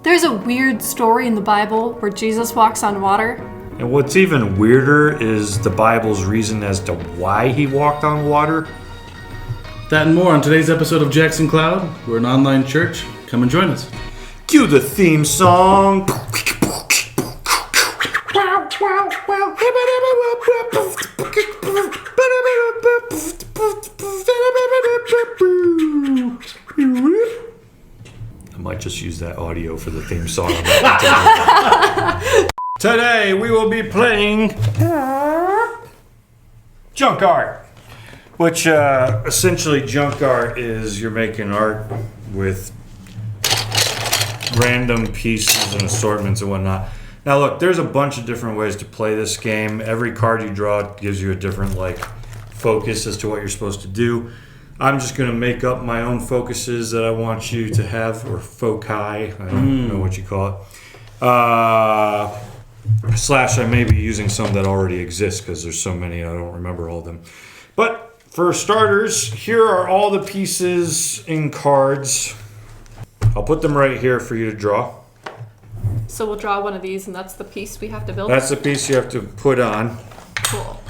There's a weird story in the Bible where Jesus walks on water. And what's even weirder is the Bible's reason as to why he walked on water. That and more on today's episode of Jackson Cloud. We're an online church. Come and join us. Cue the theme song. I might just use that audio for the theme song. Today we will be playing junk art, which essentially junk art is you're making art with random pieces and assortments and whatnot. Now look, there's a bunch of different ways to play this game. Every card you draw gives you a different focus as to what you're supposed to do. I'm just going to make up my own focuses that I want you to have, or foci, I don't know what you call it. Slash, I may be using some that already exist because there's so many I don't remember all of them. But for starters, here are all the pieces in cards. I'll put them right here for you to draw. So we'll draw one of these, and that's the piece we have to build? That's the piece you have to put on. Cool.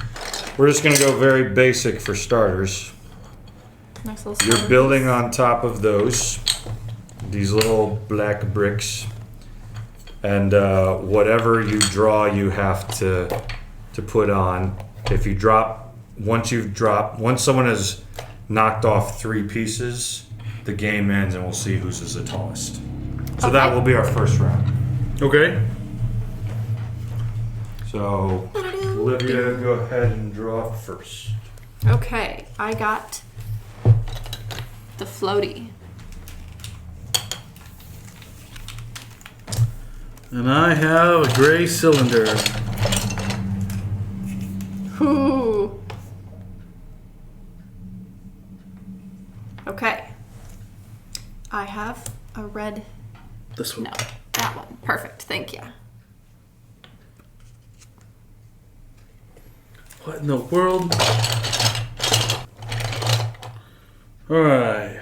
We're just going to go very basic for starters. Nice little You're building on top of these little black bricks. And whatever you draw, you have to put on. If you drop, once someone has knocked off 3 pieces, the game ends and we'll see whose is the tallest. So that will be our first round. Okay. So, Olivia, go ahead and draw first. Okay, I got the floaty. And I have a gray cylinder. Ooh. Okay. I have a red. This one. No, that one. Perfect. Thank you. What in the world? Alright.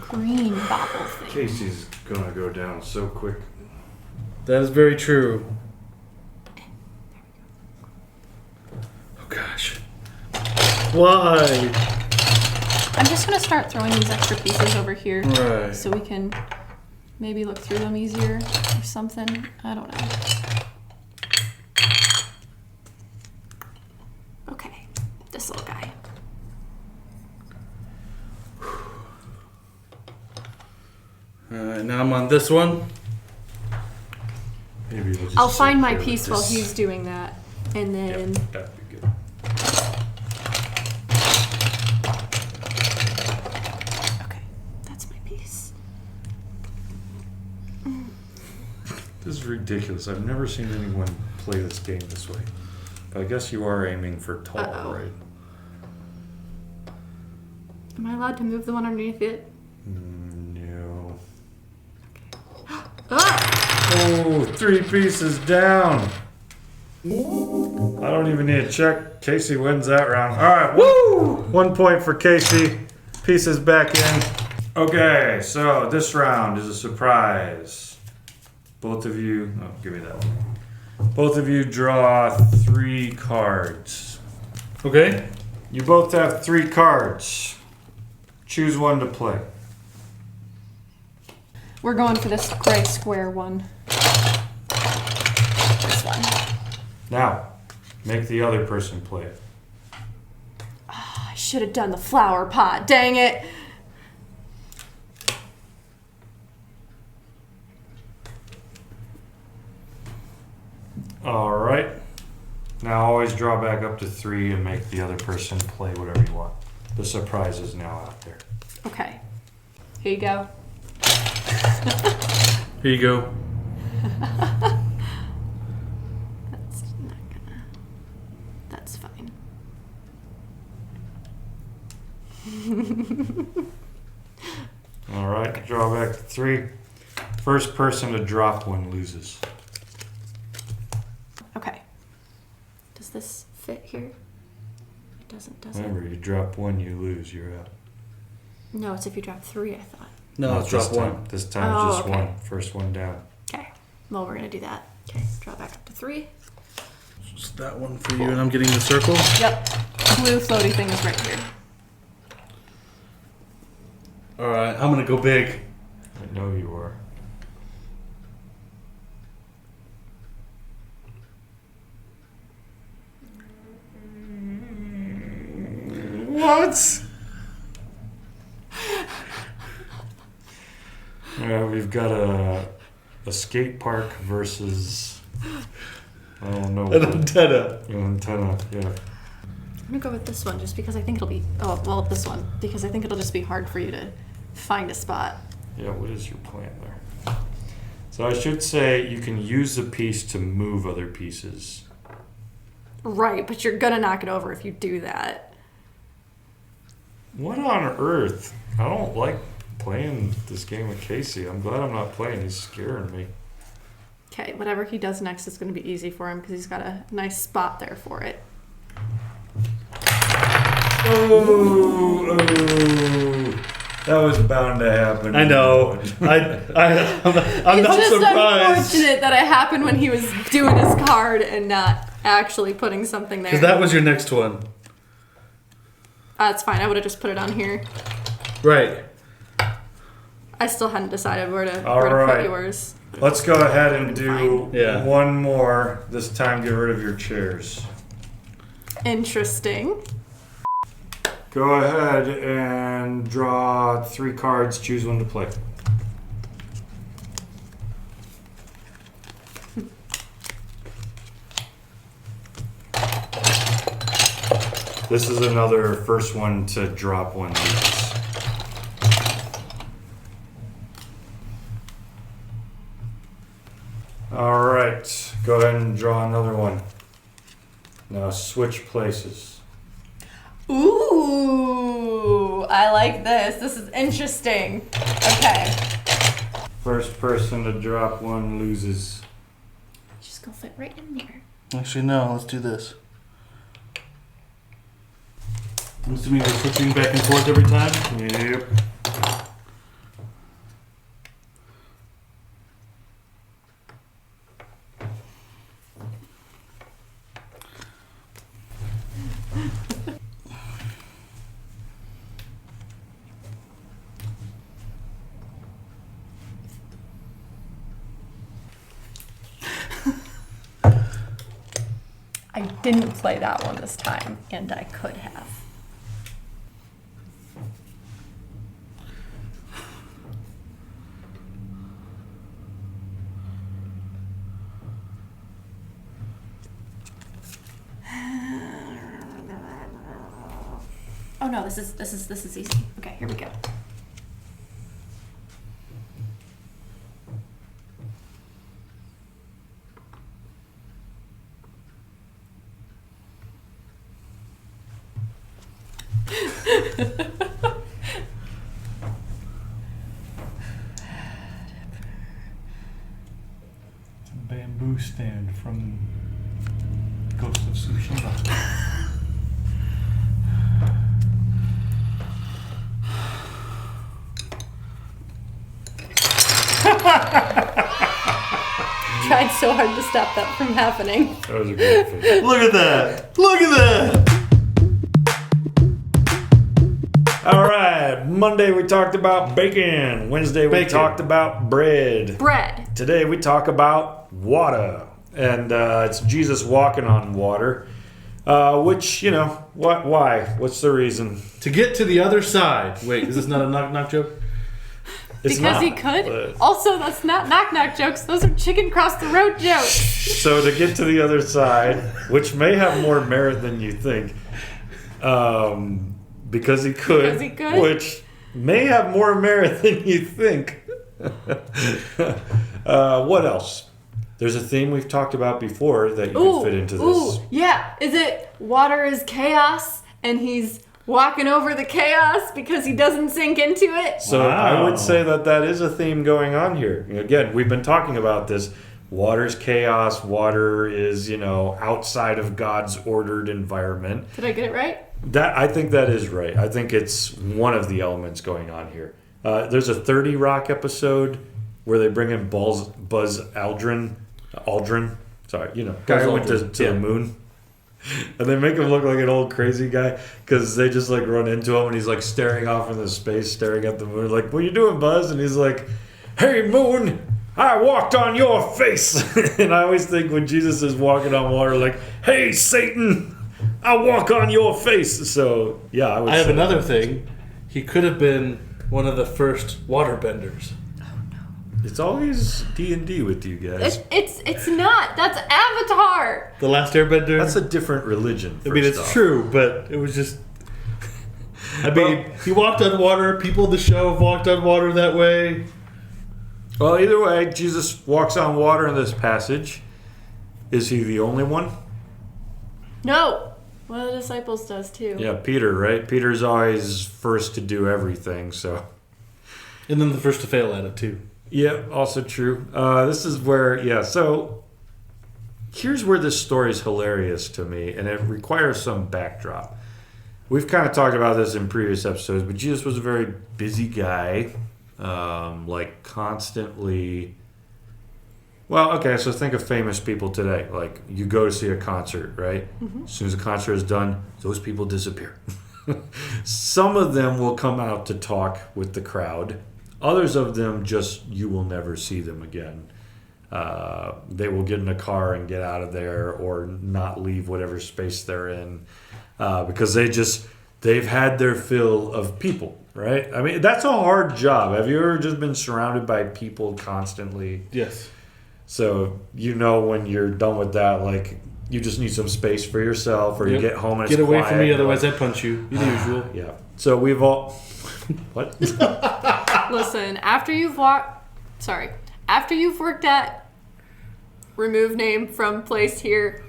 Green bobble thing. Casey's gonna go down so quick. That is very true. Oh gosh. Why? I'm just going to start throwing these extra pieces over here. Right. So we can maybe look through them easier or something. I don't know. Okay. This little guy. Alright, now I'm on this one. Maybe we'll just I'll find sit my here with piece while this. he's doing that. And then... Yep, that'd be good. Okay. That's my piece. This is ridiculous. I've never seen anyone play this game this way. But I guess you are aiming for tall, right? Am I allowed to move the one underneath it? No. Ah! Oh, 3 pieces down. I don't even need a check. Casey wins that round. All right, woo! 1 point for Casey. Pieces back in. Okay, so this round is a surprise. Both of you, give me that one. Both of you draw 3 cards. Okay. You both have 3 cards. Choose one to play. We're going for this gray square one. This one. Now, make the other person play it. Oh, I should have done the flower pot. Dang it. All right. Now always draw back up to 3 and make the other person play whatever you want. The surprise is now out there. Okay. Here you go. Here you go. That's not gonna... That's fine. All right, draw back to 3. First person to drop one loses. Okay. Does this fit here? It does it? Remember, you drop one, you lose. You're out. No, it's if you drop 3, I thought. No, it's drop this one. time. This time Oh, it's just okay. one. First one down. Okay. Well, we're gonna do that. Okay. Draw back up to 3. Just that one for you, and I'm getting the circle. Yep. Blue floaty thing is right here. All right, I'm gonna go big. I know you are. What? We've got a skate park versus I don't know. An antenna. An antenna, yeah. I'm gonna go with this one just because I think it'll be. Oh, well, this one because I think it'll just be hard for you to find a spot. Yeah, what is your plan there? So I should say you can use a piece to move other pieces. Right, but you're gonna knock it over if you do that. What on earth? I don't like playing this game with Casey. I'm glad I'm not playing. He's scaring me. Okay, whatever he does next is gonna be easy for him because he's got a nice spot there for it. Oh, that was bound to happen. I know. I'm It's not just surprised. unfortunate that it happened when he was doing his card and not actually putting something there. Because that was your next one. That's fine. I would have just put it on here. Right. I still hadn't decided where to All put right. yours. Let's go ahead and do Yeah. one more. This time, get rid of your chairs. Interesting. Go ahead and draw 3 cards. Choose one to play. This is another first one to drop one loses. All right, go ahead and draw another one. Now switch places. Ooh, I like this. This is interesting. Okay. First person to drop one loses. Just go fit right in there. Actually, no. Let's do this. I'm assuming we're switching back and forth every time. Yep. I didn't play that one this time, and I could have. Oh no, this is easy. Okay, here we go. It's a bamboo stand from Ghost of Tsushima. Tried so hard to stop that from happening. That was a great fit. Look at that! Look at that! All right, Monday we talked about bacon. Wednesday we Bacon. talked about bread. Bread. Today we talk about water, and it's Jesus walking on water. Which, you know, what? Why? What's the reason? To get to the other side. Wait, is this not a knock-knock joke? It's Because not, he could. but- Also, that's not knock-knock jokes. Those are chicken cross the road jokes. So to get to the other side, which may have more merit than you think, because he could, Because he could? which may have more merit than you think. What else? There's a theme we've talked about before that you can fit into this. Yeah. Is it water is chaos and he's walking over the chaos because he doesn't sink into it? So Wow. I would say that is a theme going on here. Again, we've been talking about this. Water's chaos. Water is, outside of God's ordered environment. Did I get it right? I think that is right. I think it's one of the elements going on here. There's a 30 Rock episode where they bring in Buzz Aldrin. Sorry, guy who went to the moon. And they make him look like an old crazy guy because they just like run into him and he's like staring off into space, staring at the moon. Like, what are you doing, Buzz? And he's like, hey, moon, I walked on your face. And I always think when Jesus is walking on water, like, hey, Satan, I walk on your face. So, yeah, I have another thing. He could have been one of the first waterbenders. It's always D&D with you guys. It's not. That's Avatar. The Last Airbender. That's a different religion. It's true, but it was just. He walked on water. People in the show have walked on water that way. Well, either way, Jesus walks on water in this passage. Is he the only one? No. One of the disciples does too. Yeah, Peter, right? Peter's always first to do everything, so. And then the first to fail at it, too. Yeah, also true. This is where, so here's where this story is hilarious to me, and it requires some backdrop. We've kind of talked about this in previous episodes, but Jesus was a very busy guy, constantly. Well, okay, so think of famous people today. Like, you go to see a concert, right? Mm-hmm. As soon as the concert is done, those people disappear. Some of them will come out to talk with the crowd. Others of them you will never see them again. They will get in a car and get out of there or not leave whatever space they're in because they've had their fill of people, right? I mean, that's a hard job. Have you ever just been surrounded by people constantly? Yes. So when you're done with that, like, you just need some space for yourself or you get home and get it's away quiet, from me, otherwise I punch you. The usual. Yeah. So we've all... What? Listen, after you've worked at remove name from place here,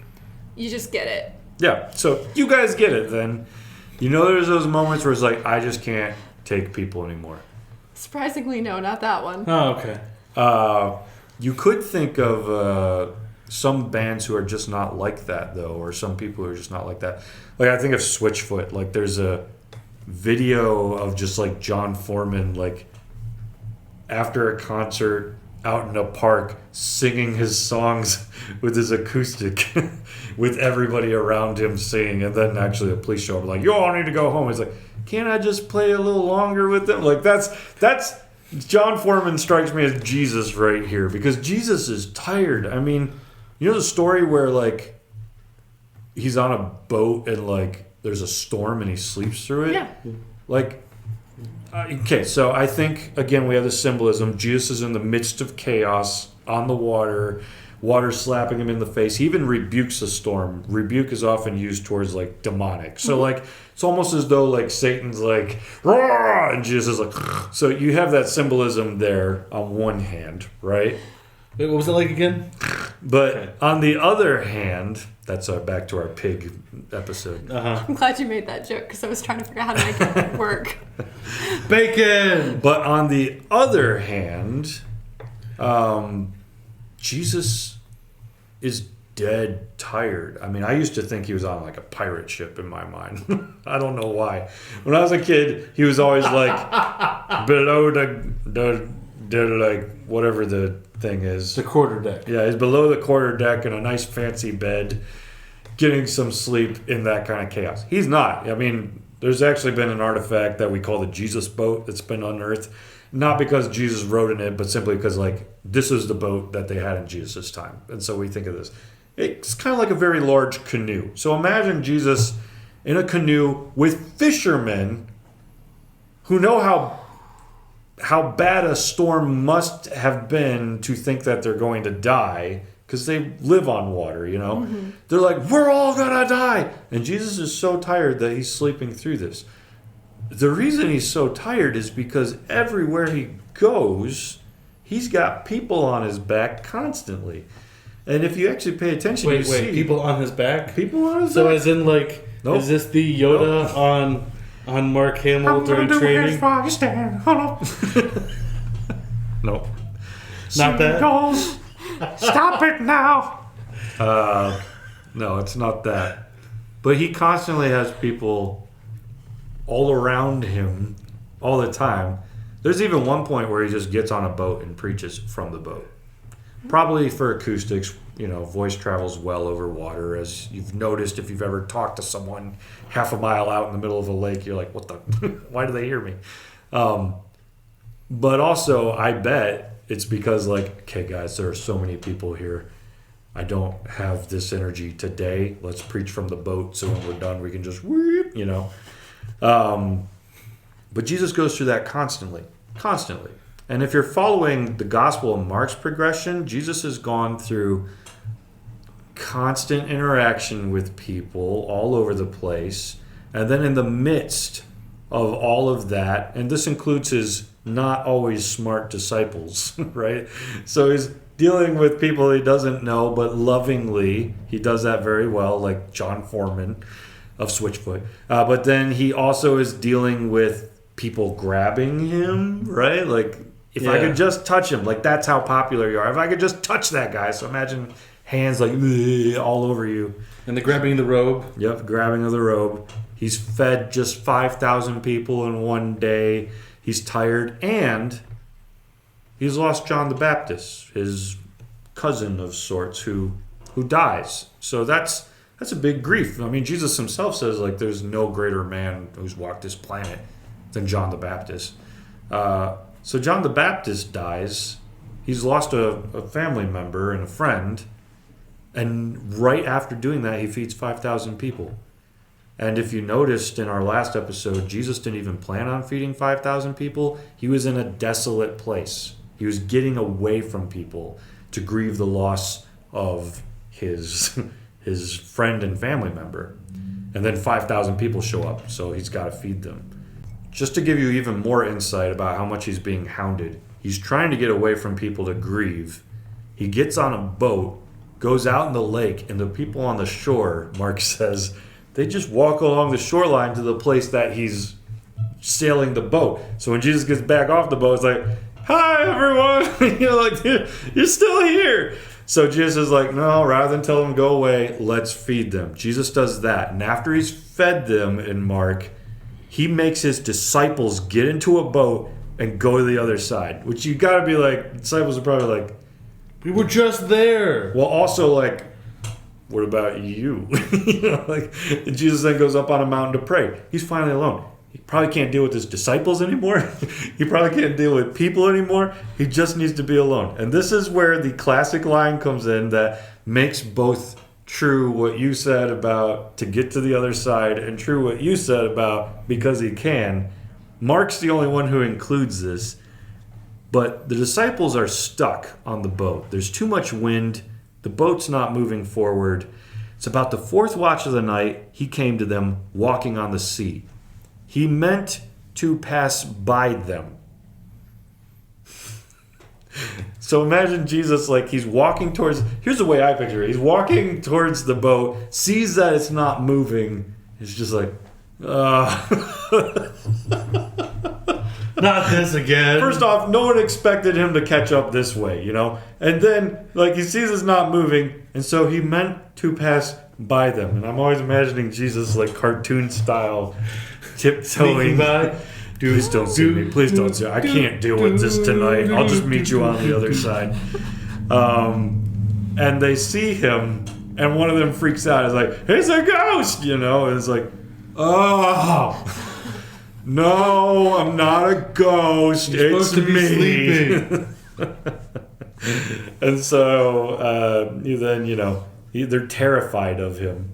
you just get it. Yeah, so you guys get it then. There's those moments where it's like, I just can't take people anymore. Surprisingly, no, not that one. Oh, okay. You could think of some bands who are just not like that, though, or some people who are just not like that. Like, I think of Switchfoot. Like, there's a video of just, like, John Foreman, like, after a concert out in a park singing his songs with his acoustic with everybody around him singing, and then actually the police show up like, you all need to go home. He's like, can't I just play a little longer with them? Like, that's John Foreman strikes me as Jesus right here, because Jesus is tired. I mean, the story where, like, he's on a boat and, like, there's a storm and he sleeps through it? Yeah. Like, okay, so I think, again, we have the symbolism. Jesus is in the midst of chaos on the water slapping him in the face. He even rebukes the storm. Rebuke is often used towards, like, demonic. So, like, it's almost as though, like, Satan's like, roar, and Jesus is like, so you have that symbolism there on one hand, right? Wait, what was it like again? But on the other hand, that's back to our pig episode. I'm glad you made that joke because I was trying to figure out how to make it work. Bacon! But on the other hand, Jesus is dead tired. I mean, I used to think he was on like a pirate ship in my mind. I don't know why. When I was a kid, he was always like below the like whatever the thing is. The quarterdeck. Yeah, he's below the quarterdeck in a nice fancy bed, getting some sleep in that kind of chaos. He's not. I mean, there's actually been an artifact that we call the Jesus boat that's been unearthed. Not because Jesus rode in it, but simply because, like, this is the boat that they had in Jesus' time. And so we think of this. It's kind of like a very large canoe. So imagine Jesus in a canoe with fishermen who know how bad a storm must have been to think that they're going to die because they live on water, Mm-hmm. They're like, we're all going to die. And Jesus is so tired that he's sleeping through this. The reason he's so tired is because everywhere he goes, he's got people on his back constantly. And if you actually pay attention, you see... people on his back? People on his back. So as in, like, nope. Is this the Yoda on Mark Hamill during training? Nope. Not that? Seagulls, stop it now! No, it's not that. But he constantly has people all around him all the time. There's even one point where he just gets on a boat and preaches from the boat. Probably for acoustics, voice travels well over water. As you've noticed, if you've ever talked to someone half a mile out in the middle of a lake, you're like, what the, why do they hear me? But also, I bet it's because, okay, guys, there are so many people here. I don't have this energy today. Let's preach from the boat so when we're done, we can just whoop, But Jesus goes through that constantly. And if you're following the Gospel of Mark's progression, Jesus has gone through constant interaction with people all over the place. And then in the midst of all of that, and this includes his not always smart disciples, right? So he's dealing with people he doesn't know, but lovingly. He does that very well, like John Foreman of Switchfoot. But then he also is dealing with people grabbing him, right? If I could just touch him, that's how popular you are. If I could just touch that guy. So imagine hands all over you. And the grabbing the robe. Yep, grabbing of the robe. He's fed just 5,000 people in one day. He's tired, and he's lost John the Baptist, his cousin of sorts, who dies. So that's a big grief. I mean, Jesus himself says there's no greater man who's walked this planet than John the Baptist. So John the Baptist dies. He's lost a family member and a friend. And right after doing that, he feeds 5,000 people. And if you noticed in our last episode, Jesus didn't even plan on feeding 5,000 people. He was in a desolate place. He was getting away from people to grieve the loss of his friend and family member. And then 5,000 people show up, so he's got to feed them. Just to give you even more insight about how much he's being hounded, he's trying to get away from people to grieve. He gets on a boat, goes out in the lake, and the people on the shore, Mark says, they just walk along the shoreline to the place that he's sailing the boat. So when Jesus gets back off the boat, it's like, hi, everyone. You're still here. So Jesus is like, no, rather than tell them to go away, let's feed them. Jesus does that. And after he's fed them in Mark, he makes his disciples get into a boat and go to the other side. Which you got to be disciples are probably we were just there. Well, also what about you? And Jesus then goes up on a mountain to pray. He's finally alone. He probably can't deal with his disciples anymore. He probably can't deal with people anymore. He just needs to be alone. And this is where the classic line comes in that makes both true what you said about to get to the other side and true what you said about because he can. Mark's the only one who includes this. But the disciples are stuck on the boat. There's too much wind. The boat's not moving forward. It's about the fourth watch of the night. He came to them walking on the sea. He meant to pass by them. So imagine Jesus, he's walking towards, here's the way I picture it. He's walking towards the boat, sees that it's not moving. He's just Not this again. First off, no one expected him to catch up this way, And then, he sees it's not moving, and so he meant to pass by them. And I'm always imagining Jesus, cartoon style, tiptoeing by. Please don't see me. Please don't see me. I can't deal with this tonight. I'll just meet you on the other side. And they see him, and one of them freaks out. It's it's a ghost, And it's oh. No, I'm not a ghost. You're it's supposed to be me. sleeping. And so they're terrified of him.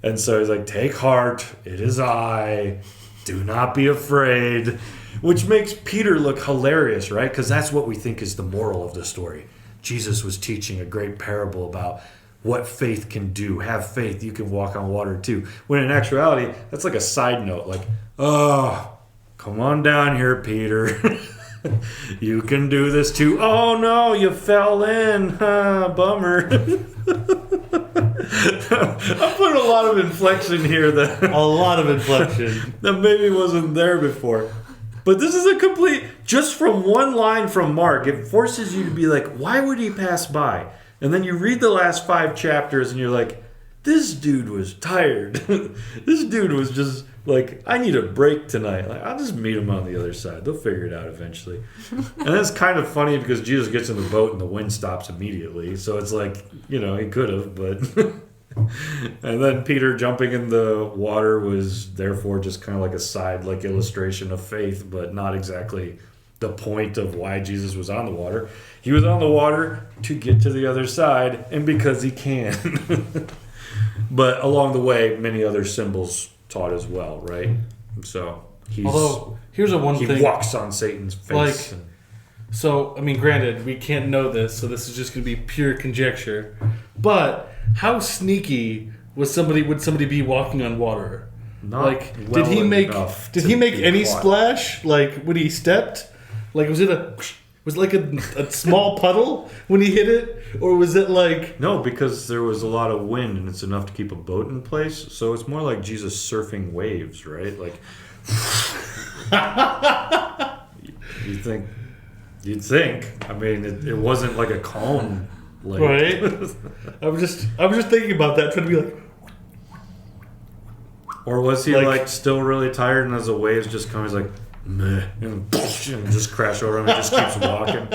And so he's take heart. It is I. Do not be afraid. Which makes Peter look hilarious, right? Because that's what we think is the moral of the story. Jesus was teaching a great parable about what faith can do. Have faith. You can walk on water too. When in actuality, that's a side note. Oh, come on down here, Peter. You can do this too. Oh no, you fell in. Bummer. I put a lot of inflection here that a lot of inflection that maybe wasn't there before. But this is a complete, just from one line from Mark, it forces you to be why would he pass by? And then you read the last 5 chapters and you're this dude was tired. This dude was just like, I need a break tonight. Like, I'll just meet him on the other side. They'll figure it out eventually. And it's kind of funny because Jesus gets in the boat and the wind stops immediately. So it's like, you know, he could have, but. And then Peter jumping in the water was therefore just kind of like a side like illustration of faith, but not exactly the point of why Jesus was on the water. He was on the water to get to the other side and because he can. But along the way, many other symbols taught as well, right? So Although, here's he thing. walks on Satan's face. Like, so, I mean, granted, we can't know this, so this is just going to be pure conjecture. But how sneaky would somebody be walking on water? Not Like, well did he make enough did to he make be any caught. splash? Like when he stepped? Like was it like a small puddle when he hit it, or was it like No, because there was a lot of wind and it's enough to keep a boat in place. So it's more like Jesus surfing waves, right? Like you'd think. I mean, it wasn't like a cone, like, right? I was just thinking about that, trying to be like, or was he Like- like still really tired and as the waves just come, he's like, meh, and just crash over him and just keeps walking.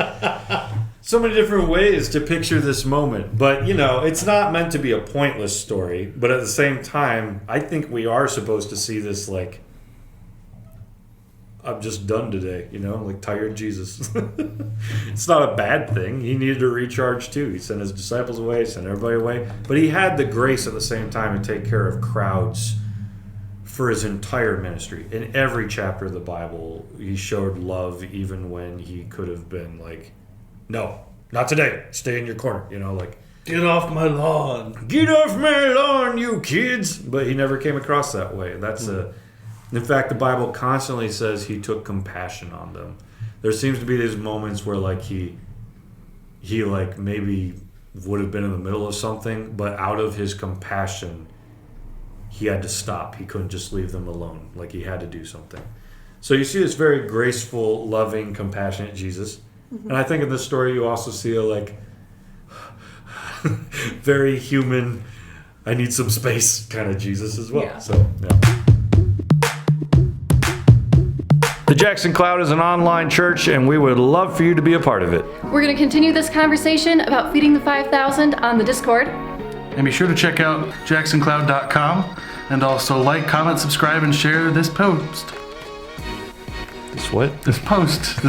So many different ways to picture this moment, but you know, it's not meant to be a pointless story. But at the same time, I think we are supposed to see this like, I'm just done today, you know, like tired Jesus. It's not a bad thing. He needed to recharge too. He sent his disciples away, sent everybody away, but he had the grace at the same time to take care of crowds for his entire ministry. In every chapter of the Bible, he showed love even when he could have been like, no, not today. Stay in your corner, you know, like, get off my lawn. get off my lawn, you kids. But he never came across that way. In fact, the Bible constantly says he took compassion on them. There seems to be these moments where like he like maybe would have been in the middle of something, but out of his compassion, he had to stop. He couldn't just leave them alone. Like he had to do something. So you see this very graceful, loving, compassionate Jesus. And I think in this story you also see a like very human, I need some space kind of Jesus as well. Yeah. So, yeah. The Jackson Cloud is an online church, and we would love for you to be a part of it. We're going to continue this conversation about feeding the 5,000 on the Discord. And be sure to check out jacksoncloud.com and also like, comment, subscribe, and share this post. This what? This post.